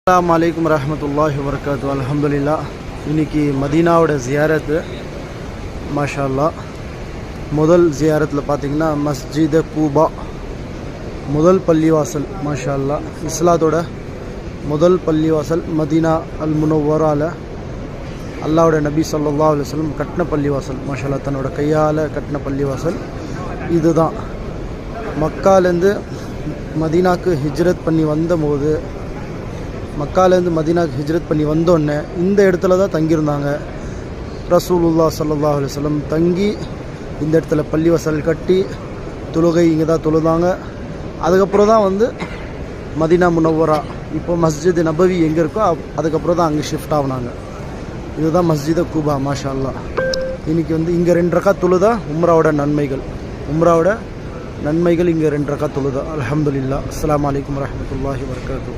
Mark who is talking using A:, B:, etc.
A: அஸ்ஸலாமு அலைக்கும் வரஹ்மத்துல்லாஹி வபரகாத்துஹு. அல்ஹம்துலில்லாஹ். இன்னைக்கு மதீனாவோட ஜியாரத்து மாஷா அல்லாஹ். முதல் ஜியாரத்தில் பார்த்தீங்கன்னா மஸ்ஜித் கூபா, முதல் பள்ளிவாசல் மாஷா அல்லாஹ். இஸ்லாத்தோட முதல் பள்ளிவாசல் மதீனா அல் முனவ்வரால அல்லாஹ்வோட நபி ஸல்லல்லாஹு அலைஹி வஸல்லம் கட்டின பள்ளிவாசல் மாஷா அல்லாஹ். தன்னோட கையால் கட்டின பள்ளிவாசல் இதுதான். மக்காலேருந்து மதீனாக்கு ஹிஜ்ரத் பண்ணி வந்தபோது, மக்காலேருந்து மதீனாக்கு ஹிஜ்ரத் பண்ணி வந்தோடனே இந்த இடத்துல தான் தங்கியிருந்தாங்க. ரசூலுல்லாஹ் ஸல்லல்லாஹு அலைஹி வஸல்லம் தங்கி இந்த இடத்துல பள்ளிவாசல் கட்டி தொழுகை இங்கே தான் தொழுதாங்க. அதுக்கப்புறம் தான் மதீனா முனவ்வரா, இப்போ மஸ்ஜித் நபவி எங்கே இருக்கோ அதுக்கப்புறம் தான் அங்கே ஷிஃப்ட் ஆகினாங்க. இதுதான் மஸ்ஜித் கூபா மாஷா அல்லாஹ். இன்றைக்கி இங்கே 2 ரக்காத் தொழுதா உம்ராவோட நன்மைகள், உம்ராவோட நன்மைகள் இங்கே 2 ரக்காத் தொழுதா. அல்ஹம்துலில்லாஹ். அஸ்ஸலாமு அலைக்கும் வரஹ்மத்துல்லாஹி வபரகாத்துஹு.